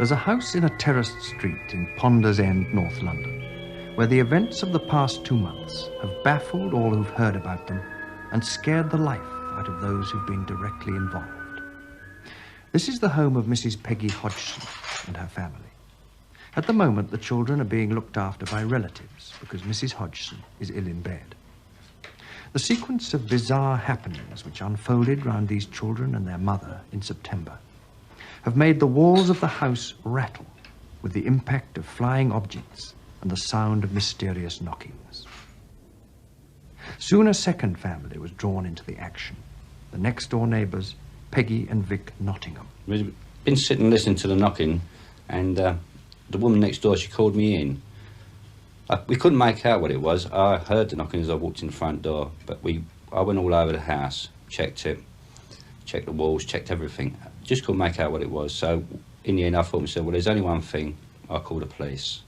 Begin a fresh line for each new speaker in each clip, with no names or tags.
There's a house in a terraced street in Ponders End, North London, where the events of the past 2 months have baffled all who've heard about them and scared the life out of those who've been directly involved. This is the home of Mrs. Peggy Hodgson and her family. At the moment, the children are being looked after by relatives because Mrs. Hodgson is ill in bed. The sequence of bizarre happenings which unfolded round these children and their mother in September have made the walls of the house rattle with the impact of flying objects and the sound of mysterious knockings. Soon a second family was drawn into the action, the next-door neighbours, Peggy and Vic Nottingham.
We'd been sitting listening to the knocking, and the woman next door, she called me in. We couldn't make out what it was. I heard the knocking as I walked in the front door, but I went all over the house, checked it, checked the walls, checked everything. Just couldn't make out what it was. So in the end, I thought to myself, well, there's only one thing. I'll call the police.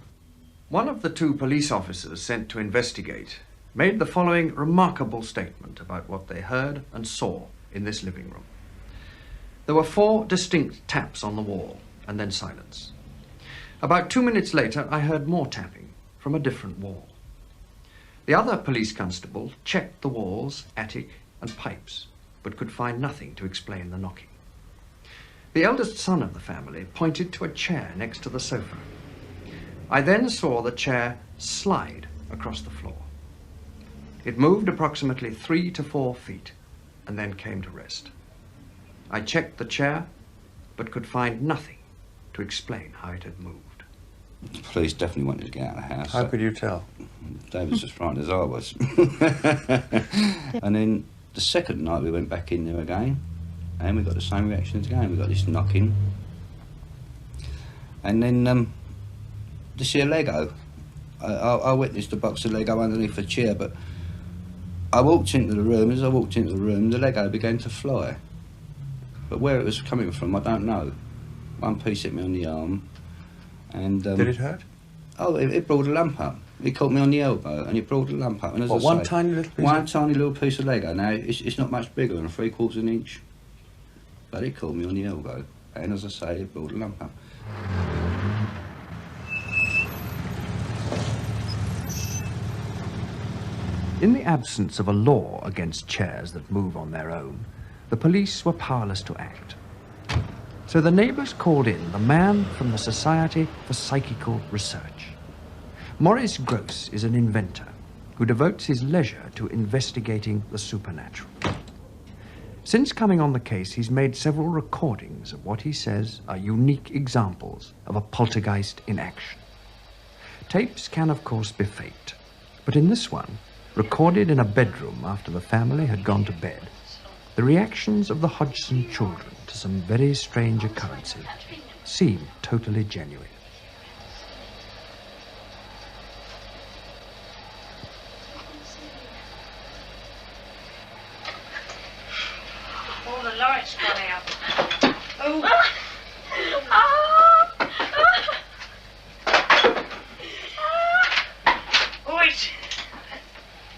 One of the 2 police officers sent to investigate made the following remarkable statement about what they heard and saw in this living room. There were 4 distinct taps on the wall, and then silence. About 2 minutes later, I heard more tapping from a different wall. The other police constable checked the walls, attic, and pipes, but could find nothing to explain the knocking. The eldest son of the family pointed to a chair next to the sofa. I then saw the chair slide across the floor. It moved approximately 3 to 4 feet and then came to rest. I checked the chair, but could find nothing to explain how it had moved.
The police definitely wanted to get out of the house.
How could you tell?
They was as frightened as I was. And then the second night we went back in there again, and we got the same reactions again. We got this knocking. And then this here Lego. I witnessed a box of Lego underneath a chair, but I walked into the room. As I walked into the room, the Lego began to fly. But where it was coming from, I don't know. One piece hit me on the arm. And
did it hurt?
Oh, it brought a lump up. It caught me on the elbow, and it brought a lump up. And as I
one
say,
tiny little piece?
One tiny little piece of Lego. Now, it's not much bigger than 3/4 of an inch. But it caught me on the elbow, and as I say, it brought a lump up.
In the absence of a law against chairs that move on their own, the police were powerless to act. So the neighbours called in the man from the Society for Psychical Research. Maurice Gross is an inventor who devotes his leisure to investigating the supernatural. Since coming on the case, he's made several recordings of what he says are unique examples of a poltergeist in action. Tapes can, of course, be faked, but in this one, recorded in a bedroom after the family had gone to bed, the reactions of the Hodgson children to some very strange occurrences seem totally genuine.
All the lights gone out. Oh.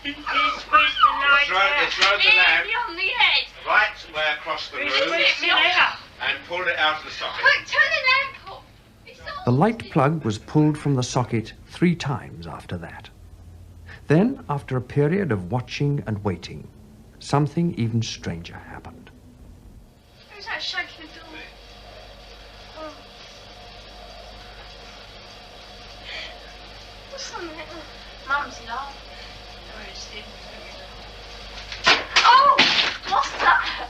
It's thrown the lamp
on the head.
right way across the room and pulled it out of the socket.
Quick, turn the lamp off.
The light plug was pulled from the socket 3 times after that. Then, after a period of watching and waiting, something even stranger happened.
Who's that shaking the door? Oh. What's on there? Mum's laughing. Oh, what's that?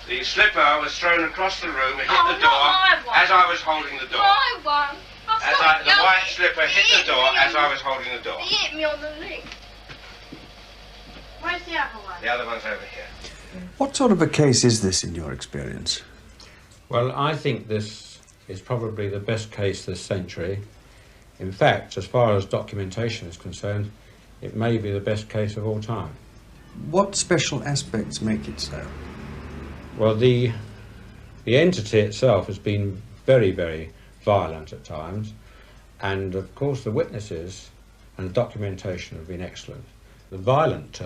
The slipper was thrown across the room, hit
Oh,
the door
not my one.
as I was holding the door.
My one.
The white slipper hit the door as I was holding the door.
He hit me on the leg. Where's the other one?
The other one's over here.
What sort of a case is this in your experience?
Well, I think this is probably the best case this century. In fact, as far as documentation is concerned, it may be the best case of all time.
What special aspects make it so?
Well, the entity itself has been very, very violent at times, and of course the witnesses and the documentation have been excellent. The violent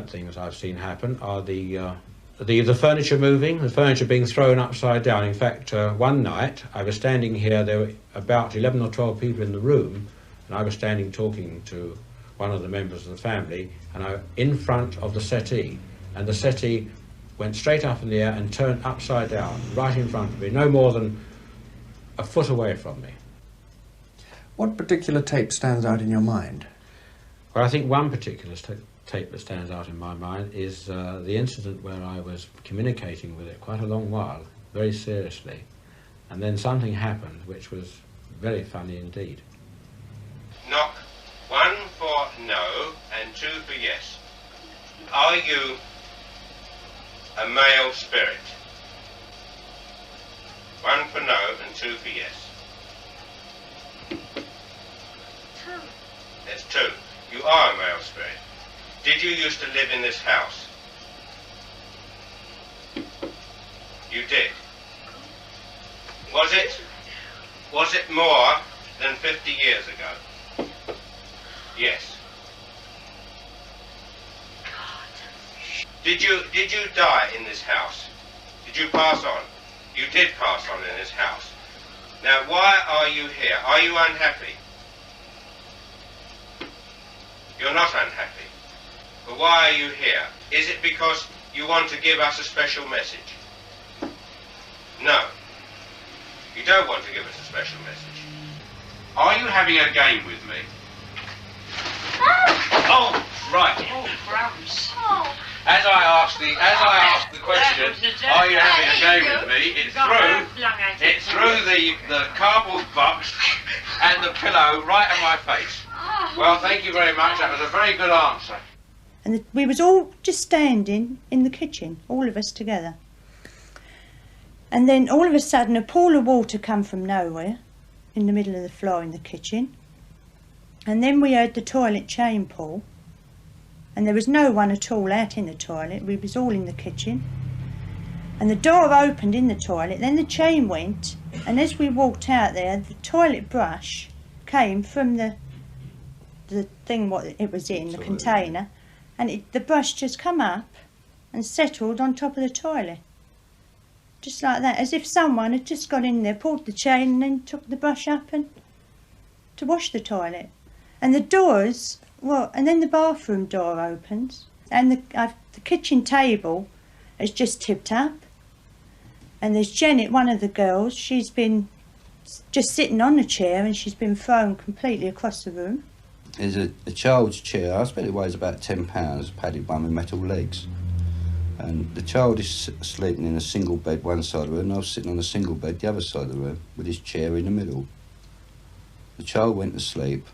things I've seen happen are the the furniture moving, the furniture being thrown upside down. In fact, one night I was standing here, there were about 11 or 12 people in the room, and I was standing talking to one of the members of the family, and in front of the settee, and the settee went straight up in the air and turned upside down, right in front of me, no more than a foot away from me.
What particular tape stands out in your mind?
Well, I think one particular tape that stands out in my mind is the incident where I was communicating with it quite a long while, very seriously, and then something happened which was very funny indeed.
Knock. 1 for no and 2 for yes. Are you a male spirit? 1 for no and 2 for yes.
2.
There's 2. You are a male spirit. Did you used to live in this house? You did. Was it more than 50 years ago? Yes. Did you die in this house? Did you pass on? You did pass on in this house. Now, why are you here? Are you unhappy? You're not unhappy. But why are you here? Is it because you want to give us a special message? No. You don't want to give us a special message. Are you having a game with me? Oh, right.
Oh, crumbs.
As I asked the question, are you having a game with me? It threw the cardboard box and the pillow right at my face. Well, thank you very much. That was a very good answer.
And we was all just standing in the kitchen, all of us together. And then all of a sudden a pool of water come from nowhere in the middle of the floor in the kitchen. And then we heard the toilet chain pull. And there was no one at all out in the toilet. We was all in the kitchen. And the door opened in the toilet. Then the chain went. And as we walked out there, the toilet brush came from the thing what it was in, the container. And the brush just come up and settled on top of the toilet. Just like that, as if someone had just got in there, pulled the chain and then took the brush up and to wash the toilet. And the doors, well, and then the bathroom door opens and the kitchen table has just tipped up. And there's Janet, one of the girls, she's been just sitting on the chair and she's been thrown completely across the room.
There's a child's chair, I bet it weighs about 10 pounds, padded one with metal legs. And the child is sleeping in a single bed one side of the room, and I was sitting on a single bed the other side of the room, with his chair in the middle. The child went to sleep,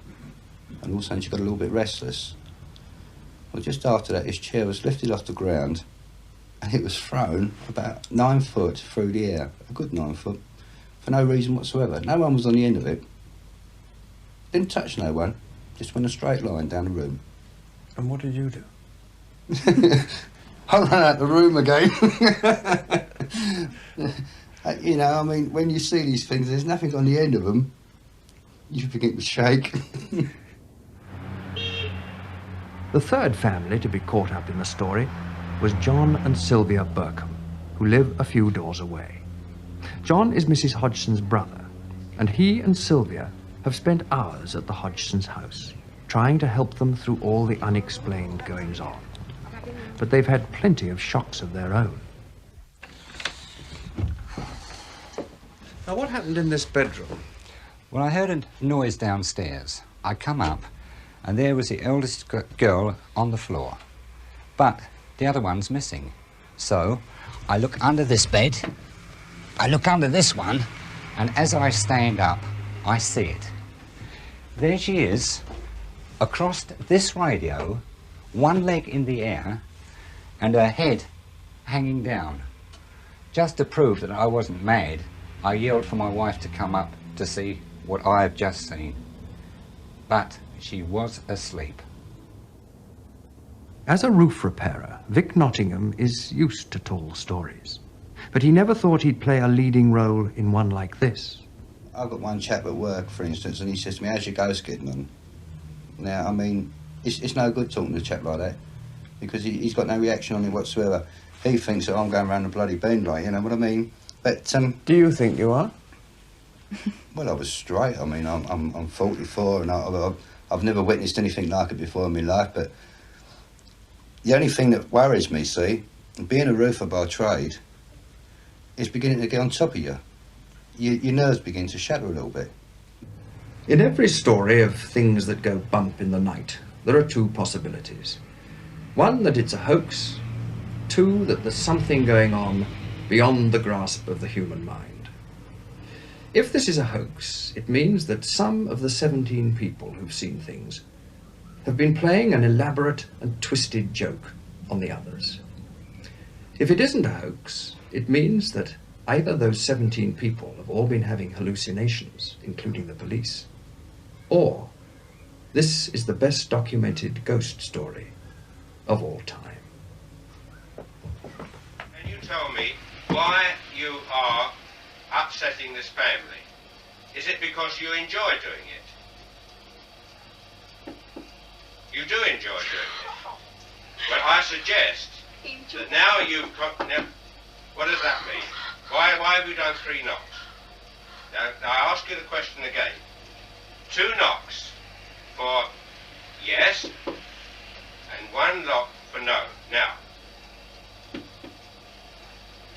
and all of a sudden she got a little bit restless. Well, just after that, his chair was lifted off the ground, and it was thrown about 9 foot through the air, a good 9 foot, for no reason whatsoever. No one was on the end of it. Didn't touch no one. Just went a straight line down the room.
And what did you do?
I ran out the room again. You know, I mean, when you see these things, there's nothing on the end of them. You begin to shake.
The third family to be caught up in the story was John and Sylvia Burkham, who live a few doors away. John is Mrs. Hodgson's brother, and he and Sylvia have spent hours at the Hodgson's house, trying to help them through all the unexplained goings-on. But they've had plenty of shocks of their own. Now, what happened in this bedroom?
Well, I heard a noise downstairs. I come up, and there was the eldest girl on the floor. But the other one's missing. So I look under this bed, I look under this one, and as I stand up, I see it. There she is, across this radio, one leg in the air, and her head hanging down. Just to prove that I wasn't mad, I yelled for my wife to come up to see what I have just seen. But she was asleep.
As a roof repairer, Vic Nottingham is used to tall stories. But he never thought he'd play a leading role in one like this.
I've got one chap at work, for instance, and he says to me, how's your ghost getting on? Now, I mean, it's no good talking to a chap like that. because he's got no reaction on it whatsoever. He thinks that I'm going round the bloody bend, like, you know what I mean? But
do you think you are?
Well, I was straight. I mean, I'm 44 and I've never witnessed anything like it before in my life. But the only thing that worries me, see, being a roofer by trade, is beginning to get on top of you. Your nerves begin to shatter a little bit.
In every story of things that go bump in the night, there are two possibilities. One, that it's a hoax. Two, that there's something going on beyond the grasp of the human mind. If this is a hoax, it means that some of the 17 people who've seen things have been playing an elaborate and twisted joke on the others. If it isn't a hoax, it means that either those 17 people have all been having hallucinations, including the police, or this is the best documented ghost story of all time.
Can you tell me why you are upsetting this family? Is it because you enjoy doing it? You do enjoy doing it. Well, I suggest that now you've got... Now, what does that mean? Why have you done 3 knocks? Now, I ask you the question again. 2 knocks for yes, and 1 knock for no. Now,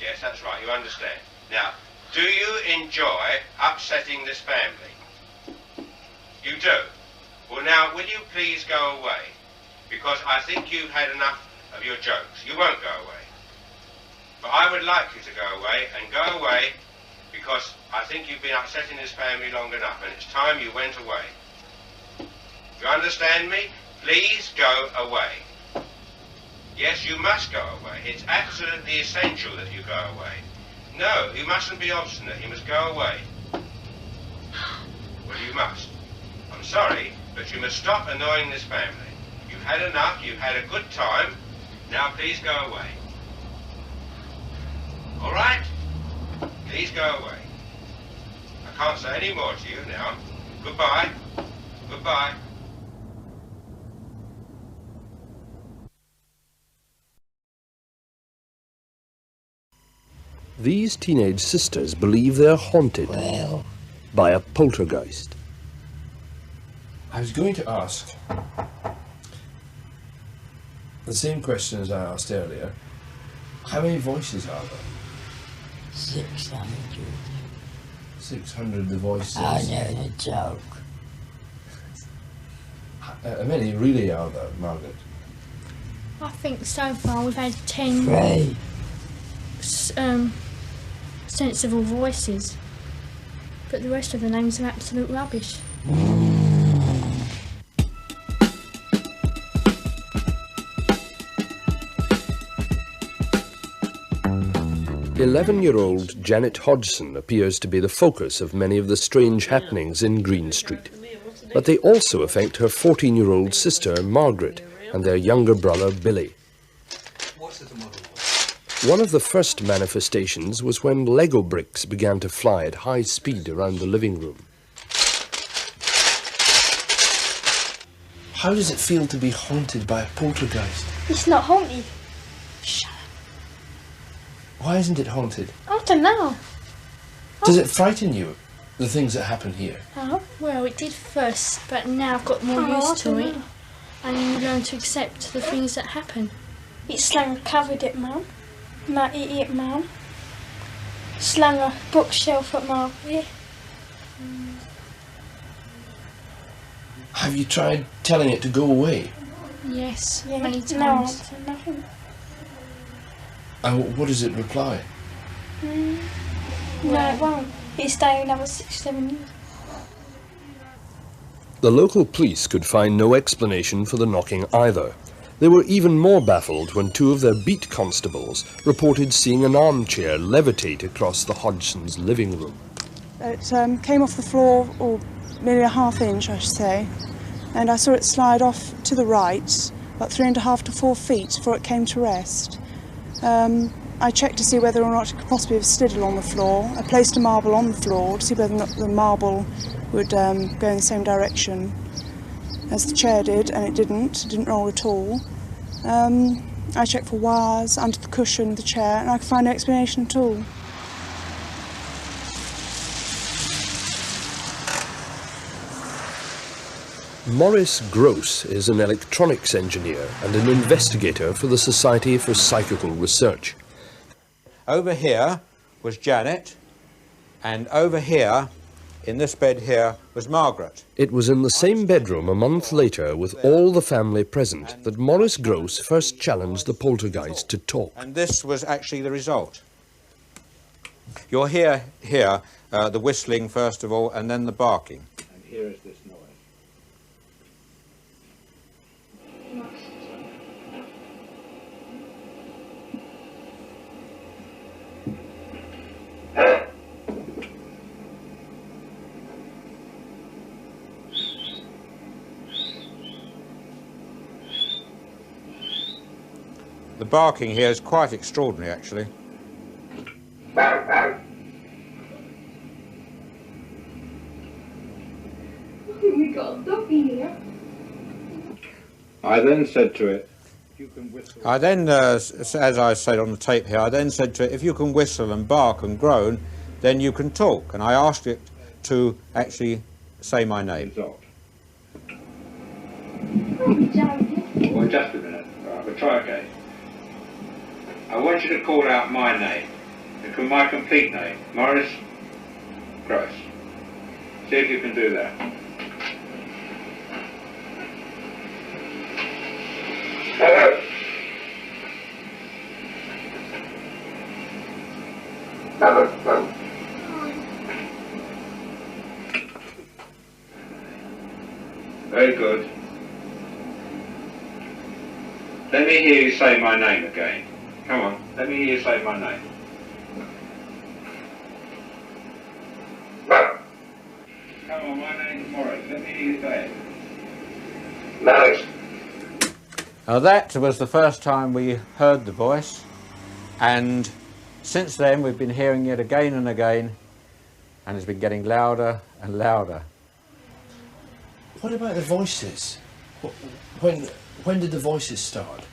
yes, that's right, you understand. Now, do you enjoy upsetting this family? You do? Well, now, will you please go away? Because I think you've had enough of your jokes. You won't go away. But I would like you to go away, and go away because I think you've been upsetting this family long enough, and it's time you went away. You understand me? Please go away. Yes, you must go away. It's absolutely essential that you go away. No, you mustn't be obstinate. You must go away. Well, you must. I'm sorry, but you must stop annoying this family. You've had enough. You've had a good time. Now, please go away. All right? Please go away. I can't say any more to you now. Goodbye. Goodbye.
These teenage sisters believe they're haunted by a poltergeist.
I was going to ask the same question as I asked earlier. How many voices are there?
600.
600 the voices.
I know the joke.
How many really are there, Margaret?
I think so far we've had 10
3.
Sensible voices, but the rest of the names are absolute rubbish.
11-year-old Janet Hodgson appears to be the focus of many of the strange happenings in Green Street. But they also affect her 14-year-old sister, Margaret, and their younger brother, Billy. One of the first manifestations was when Lego bricks began to fly at high speed around the living room.
How does it feel to be haunted by a poltergeist?
It's not haunted. Shut up.
Why isn't it haunted?
I don't know.
Does it frighten you, the things that happen here?
Oh, well, it did first, but now I've got more used to it. And you learn to accept the things that happen.
It's slung covered it, Mum. Might eat it, Mum. Slung a bookshelf at Margaret.
Have you tried telling it to go away?
Yes,
Yeah,
many
no
times.
answer, nothing.
And what does it reply?
No, it won't. It'll stay another 6-7 years.
The local police could find no explanation for the knocking either. They were even more baffled when 2 of their beat constables reported seeing an armchair levitate across the Hodgsons' living room.
It came off the floor, or nearly a ½ inch, I should say, and I saw it slide off to the right, about 3.5 to 4 feet before it came to rest. I checked to see whether or not it could possibly have slid along the floor. I placed a marble on the floor to see whether or not the marble would go in the same direction as the chair did, and it didn't roll at all. I checked for wires under the cushion of the chair, and I could find no explanation at all.
Maurice Gross is an electronics engineer and an investigator for the Society for Psychical Research.
Over here was Janet, and over here, in this bed here, was Margaret.
It was in the same bedroom a month later, with all the family present, that Maurice Gross first challenged the poltergeist to talk.
And this was actually the result. You'll hear here the whistling first of all, and then the barking. And here is this noise. The barking here is quite extraordinary, actually.
We got a doggy here.
I then said to it, you can whistle. I then, as I said on the tape here, I then said to it, if you can whistle and bark and groan, then you can talk. And I asked it to actually say my name.
Oh, you joking?
Well, just a minute. Right, we'll try again. I want you to call out my name, my complete name, Maurice Gross. See if you can do that. Hello. Very good. Let me hear you say my name again. Come on, let me hear you say my name. Come on, my name's Maurice. Let me hear you say it. Maurice. Now that was the first time we heard the voice, and since then we've been hearing it again and again, and it's been getting louder and louder.
What about the voices? When did the voices start?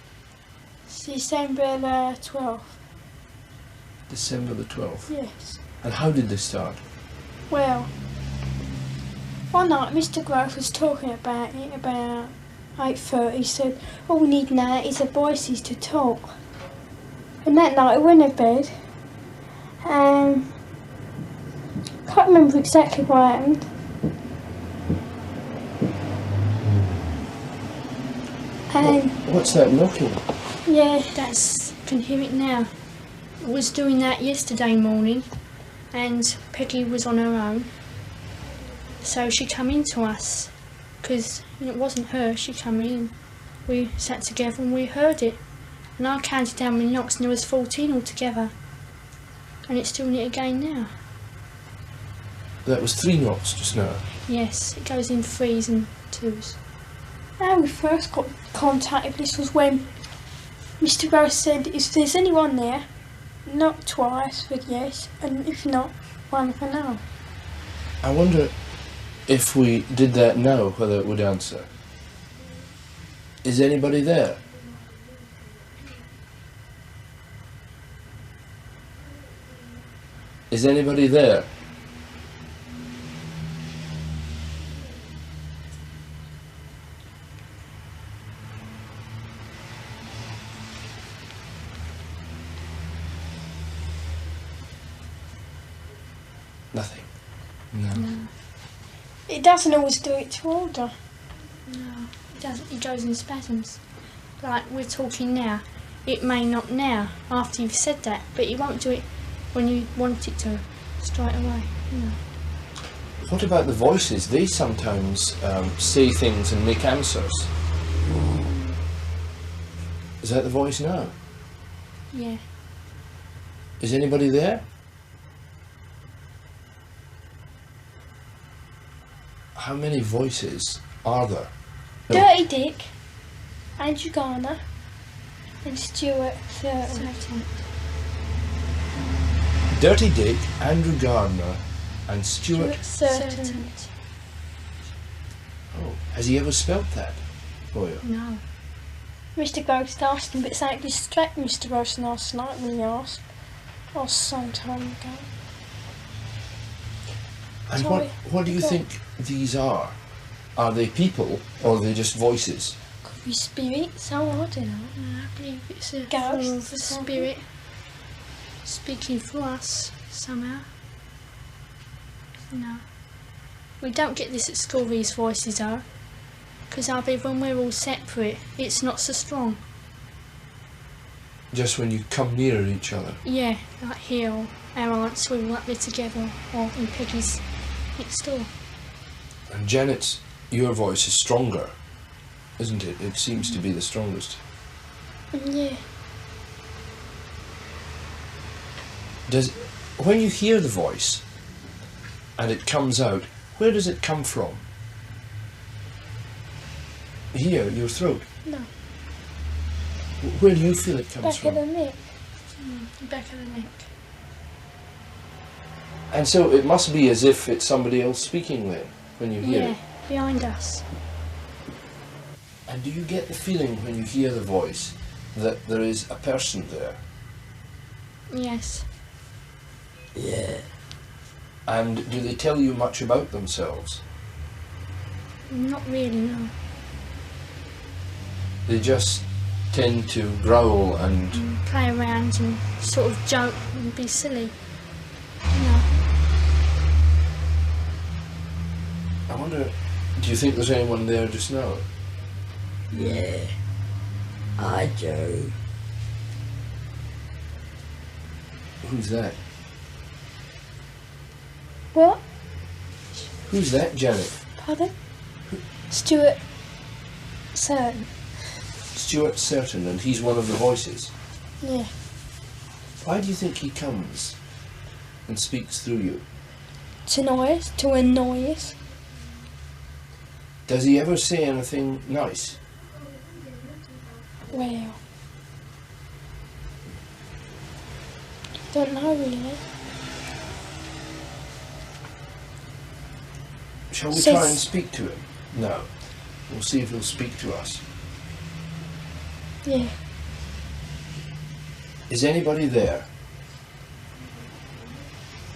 December the 12th.
December the 12th?
Yes.
And how did they start?
Well, one night Mr. Gross was talking about it about 8:30. He said, all we need now is the voices to talk. And that night I went to bed and can't remember exactly what happened. And
what's that knocking?
Yeah, I can hear it now. I was doing that yesterday morning and Peggy was on her own. So she come in to us because it wasn't her, she come in. We sat together and we heard it. And I counted down my knocks and there was 14 altogether. And it's doing it again now.
That was 3 knocks just now?
Yes, it goes in 3s and 2s.
How we first got contacted, this was when Mr. Gross said, if there's anyone there, knock twice for yes, and if not, 1 for no.
I wonder if we did that now, whether it would answer. Is anybody there? Is anybody there? Nothing. No.
It doesn't always do it to order.
No, it doesn't. It goes in spasms. Like we're talking now. It may not now, after you've said that, but it won't do it when you want it to, straight away. No.
What about the voices? They sometimes say things and make answers. Is that the voice now?
Yeah.
Is anybody there? How many voices are there?
Dirty Dick, Andrew Garner, and Stuart Thurton.
Dirty Dick, Andrew Gardner, and Stuart
Thurton.
Oh, has he ever spelt that for you?
No.
Mr. Ghost asked him, but something distracted Mr. Ghost last night when he asked. That was some time ago.
And what do you think these are? Are they people, or are they just voices?
Could be spirits, I don't know.
I believe it's a
Ghost,
a spirit speaking for us somehow. No. We don't get this at school, these voices are. Because I believe when we're all separate, it's not so strong.
Just when you come near each other?
Yeah, like here, or our aunts, we were up there together, or in Peggy's next door.
And Janet's, your voice is stronger, isn't it? It seems to be the strongest.
Yeah.
When you hear the voice, and it comes out, where does it come from? Here, your throat?
No.
Where do you feel it comes from?
Back of the neck.
Back of the neck.
And so it must be as if it's somebody else speaking then, when you hear it?
Yeah, behind us.
And do you get the feeling when you hear the voice that there is a person there?
Yes.
Yeah.
And do they tell you much about themselves?
Not really, no.
They just tend to growl and...
play around and sort of joke and be silly. No.
I wonder, do you think there's anyone there just now?
Yeah, I do.
Who's that?
What?
Who's that, Janet?
Pardon? Stuart Certain.
Stuart Certain, and he's one of the voices.
Yeah.
Why do you think he comes and speaks through you?
To annoy us.
Does he ever say anything nice?
Well, don't know really.
Shall we try and speak to him? No. We'll see if he'll speak to us.
Yeah.
Is anybody there?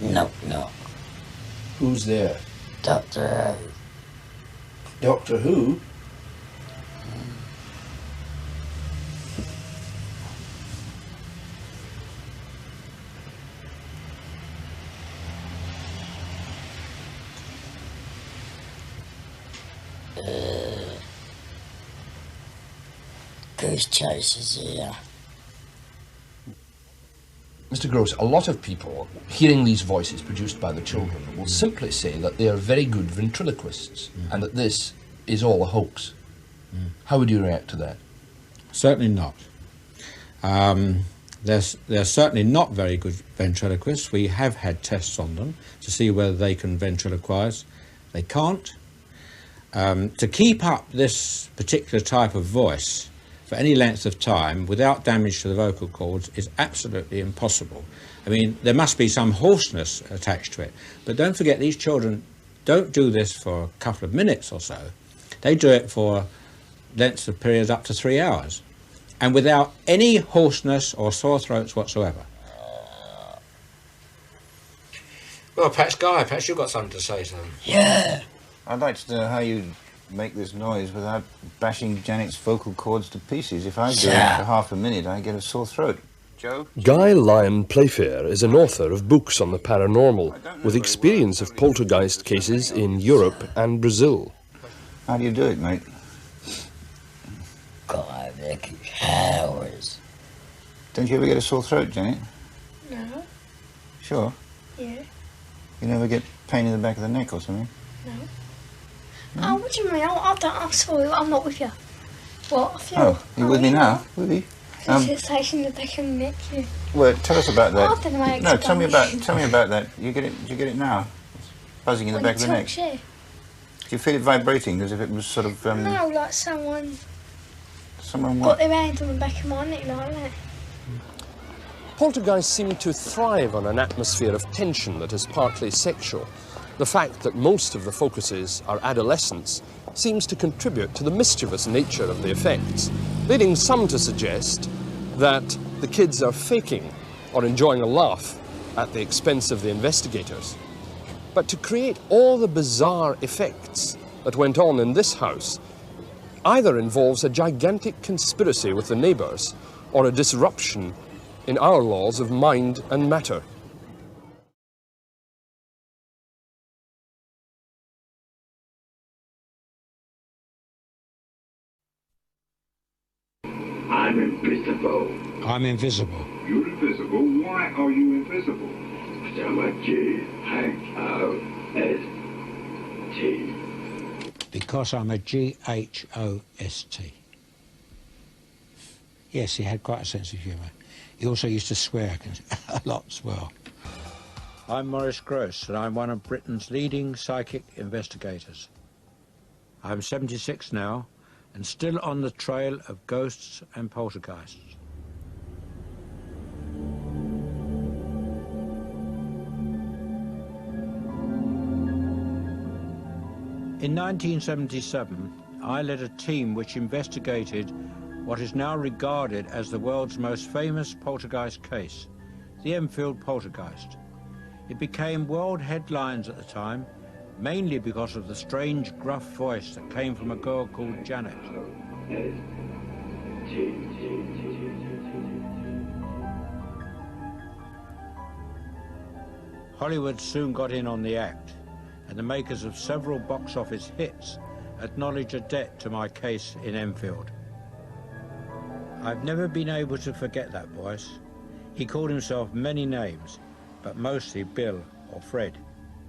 No.
Who's there?
Doctor Who.
Doctor Who?
Goose chasers here.
Mr. Gross, a lot of people, hearing these voices produced by the children, will simply say that they are very good ventriloquists and that this is all a hoax. How would you react to that?
Certainly not. They're certainly not very good ventriloquists. We have had tests on them to see whether they can ventriloquize. They can't. To keep up this particular type of voice for any length of time without damage to the vocal cords is absolutely impossible. I mean, there must be some hoarseness attached to it. But don't forget, these children don't do this for a couple of minutes or so. They do it for lengths of periods up to 3 hours, and without any hoarseness or sore throats whatsoever. Well, perhaps you've got something to say, son.
Yeah.
I'd like to know how you make this noise without bashing Janet's vocal cords to pieces. If I do it for half a minute, I get a sore throat. Joe?
Guy Lyon Playfair is an author of books on the paranormal, with experience of poltergeist cases in Europe and Brazil.
How do you do it, mate?
God, I reckon hours.
Don't you ever get a sore throat, Janet?
No.
Sure.
Yeah.
You never get pain in the back of the neck or something?
No. Oh, what do you mean? I'm sorry, I'm not with you. What? I feel...
Oh, you with me now? With you?
Sensation in the back of the neck, yeah.
Well, tell us about that.
I don't know how to
No, tell me
explain
about that. You get it now? It's buzzing in the back of the neck.
Yeah.
Do you feel it vibrating as if it was sort of...
No, like someone
Someone
got
what?
their hand on the back of my neck like that.
Poltergeists seem to thrive on an atmosphere of tension that is partly sexual. The fact that most of the focuses are adolescents seems to contribute to the mischievous nature of the effects, leading some to suggest that the kids are faking or enjoying a laugh at the expense of the investigators. But to create all the bizarre effects that went on in this house either involves a gigantic conspiracy with the neighbours or a disruption in our laws of mind and matter.
I'm invisible.
I'm invisible.
You're invisible? Why are you invisible? I'm a G-H-O-S-T.
Because I'm a G-H-O-S-T. Yes, he had quite a sense of humour. He also used to swear a lot as well. I'm Maurice Gross, and I'm one of Britain's leading psychic investigators. I'm 76 now, and still on the trail of ghosts and poltergeists. In 1977, I led a team which investigated what is now regarded as the world's most famous poltergeist case, the Enfield Poltergeist. It became world headlines at the time, mainly because of the strange, gruff voice that came from a girl called Janet. Hollywood soon got in on the act, and the makers of several box office hits acknowledge a debt to my case in Enfield. I've never been able to forget that voice. He called himself many names, but mostly Bill or Fred.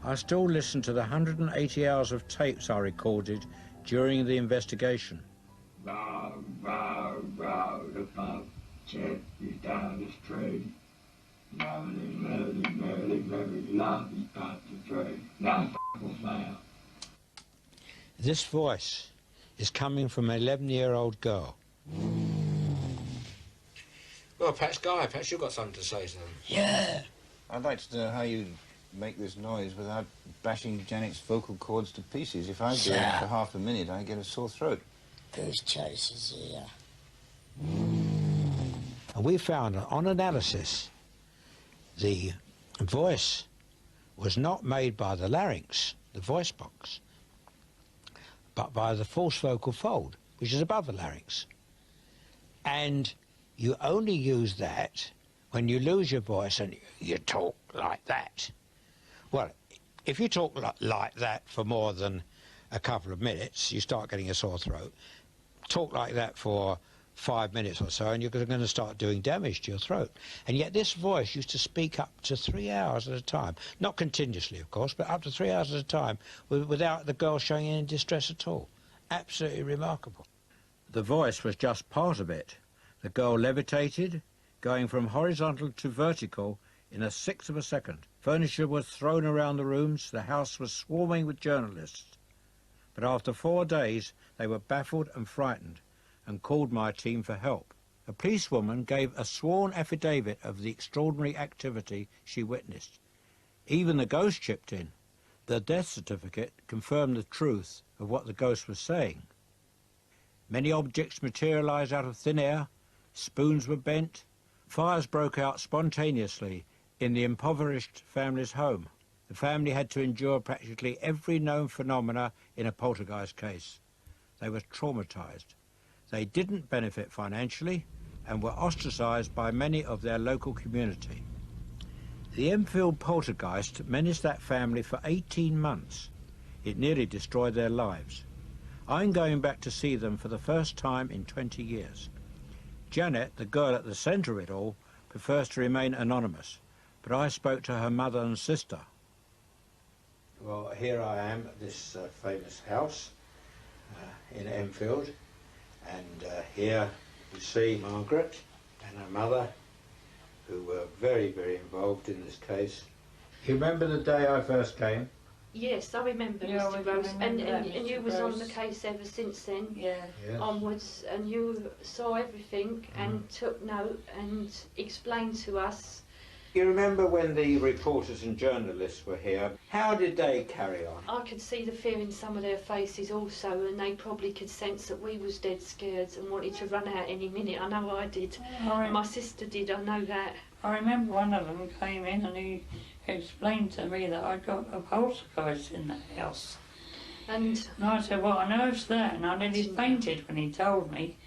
I still listen to the 180 hours of tapes I recorded during the investigation.
Bow, bow, bow, the pub. Check is down the street. Merrily, merrily, merrily, merrily, lovely pub to trade. Now now.
This voice is coming from an 11-year-old girl. Well, perhaps, Guy, perhaps you've got something to say to them.
Yeah.
I'd like to know how you make this noise without bashing Janet's vocal cords to pieces. If I do it for half a minute, I get a sore throat.
Goose chases here.
And we found that on analysis, the voice was not made by the larynx, the voice box, but by the false vocal fold, which is above the larynx. And you only use that when you lose your voice and you talk like that. Well, if you talk like that for more than a couple of minutes, you start getting a sore throat. Talk like that for 5 minutes or so and you're going to start doing damage to your throat. And yet this voice used to speak up to 3 hours at a time. Not continuously, of course, but up to 3 hours at a time without the girl showing any distress at all. Absolutely remarkable. The voice was just part of it. The girl levitated, going from horizontal to vertical in a sixth of a second. Furniture was thrown around the rooms. The house was swarming with journalists. But after 4 days, they were baffled and frightened and called my team for help. A policewoman gave a sworn affidavit of the extraordinary activity she witnessed. Even the ghost chipped in. The death certificate confirmed the truth of what the ghost was saying. Many objects materialised out of thin air. Spoons were bent. Fires broke out spontaneously in the impoverished family's home. The family had to endure practically every known phenomena in a poltergeist case. They were traumatised. They didn't benefit financially and were ostracised by many of their local community. The Enfield Poltergeist menaced that family for 18 months. It nearly destroyed their lives. I'm going back to see them for the first time in 20 years. Janet, the girl at the centre of it all, prefers to remain anonymous, but I spoke to her mother and sister. Well, here I am at this famous house in Enfield, and here you see Margaret and her mother, who were very, very involved in this case. You remember the day I first came?
Yes, I remember, Mr. Gross, and you was on the case ever since then, onwards, and you saw everything and took note and explained to us
You remember when the reporters and journalists were here, how did they carry on?
I could see the fear in some of their faces also, and they probably could sense that we was dead scared and wanted to run out any minute. I know I did. My sister did, I know that.
I remember one of them came in and he explained to me that I'd got a poltergeist in the house. And I said, what on earth's that? And I nearly fainted when he told me.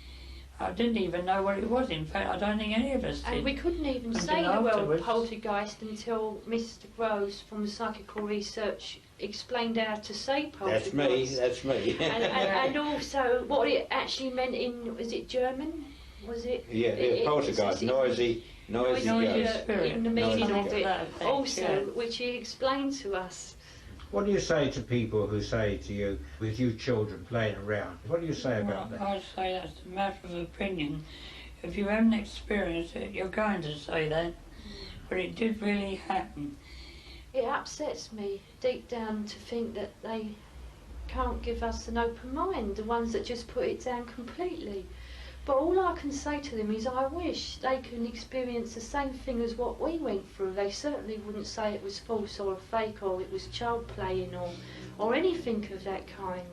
I didn't even know what it was. In fact, I don't think any of us did.
And we couldn't even say the word poltergeist until Mr. Groves from Psychical Research explained how to say poltergeist.
That's me.
and also what it actually meant in, was it German? Was it?
Yeah, poltergeist, noisy
spirit. In the meaning of it. Also,
yeah.
which he explained to us.
What do you say to people who say to you, with you children playing around, what do you say about that?
I say that's a matter of opinion. If you haven't experienced it, you're going to say that. But it did really happen.
It upsets me deep down to think that they can't give us an open mind, the ones that just put it down completely. But all I can say to them is I wish they could experience the same thing as what we went through. They certainly wouldn't say it was false or fake or it was child playing or anything of that kind.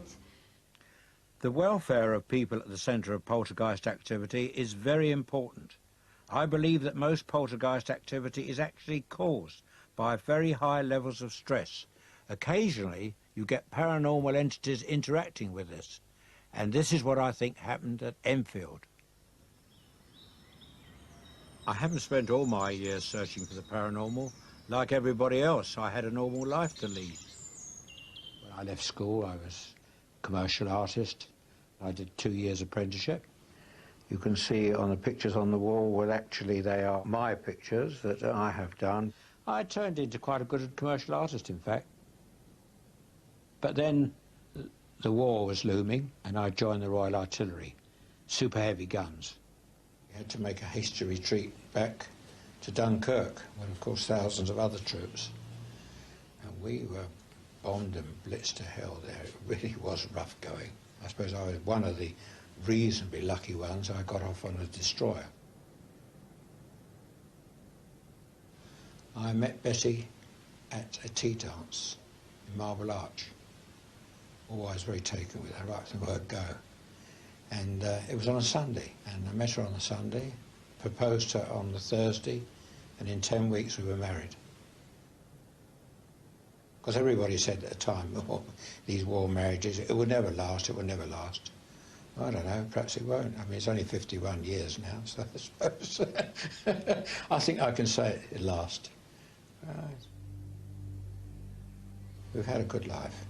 The welfare of people at the centre of poltergeist activity is very important. I believe that most poltergeist activity is actually caused by very high levels of stress. Occasionally you get paranormal entities interacting with this. And this is what I think happened at Enfield. I haven't spent all my years searching for the paranormal. Like everybody else, I had a normal life to lead. When I left school, I was a commercial artist. I did 2 years apprenticeship. You can see on the pictures on the wall, well, actually they are my pictures that I have done. I turned into quite a good commercial artist, in fact. But then the war was looming, and I joined the Royal Artillery, super heavy guns. We had to make a hasty retreat back to Dunkirk, with of course thousands of other troops. And we were bombed and blitzed to hell there. It really was rough going. I suppose I was one of the reasonably lucky ones. I got off on a destroyer. I met Betty at a tea dance in Marble Arch. Always very taken with her right from the word go. And it was on a Sunday, and I met her on a Sunday, proposed to her on the Thursday, and in 10 weeks we were married. Because everybody said at the time, oh, these war marriages, it would never last, it would never last. Well, I don't know, perhaps it won't. I mean, it's only 51 years now, so I suppose I think I can say it lasts. We've had a good life.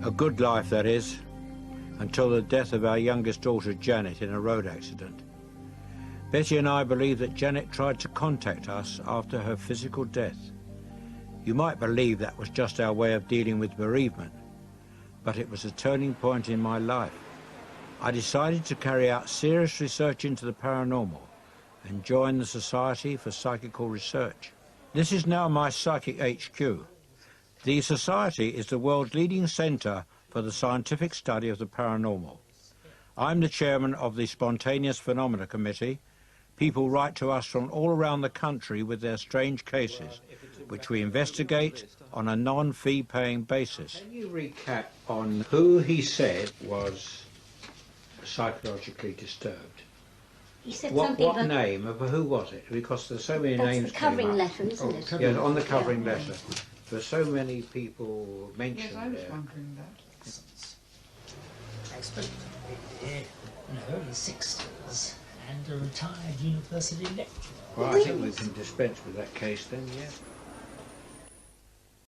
A good life, that is, until the death of our youngest daughter, Janet, in a road accident. Betty and I believe that Janet tried to contact us after her physical death. You might believe that was just our way of dealing with bereavement, but it was a turning point in my life. I decided to carry out serious research into the paranormal and join the Society for Psychical Research. This is now my psychic HQ. The Society is the world's leading centre for the scientific study of the paranormal. I'm the chairman of the Spontaneous Phenomena Committee. People write to us from all around the country with their strange cases, which we investigate on a non-fee paying basis. Can you recap on who he said was psychologically disturbed?
He said
what name of who was it? Because there's so many names.
That's the covering letter, isn't it?
Yeah, on the covering letter. There's so many people mentioned there.
Yes, I was wondering that.
Expert in the early 60s and a retired university lecturer.
Well, I think we can dispense with that case then, yeah.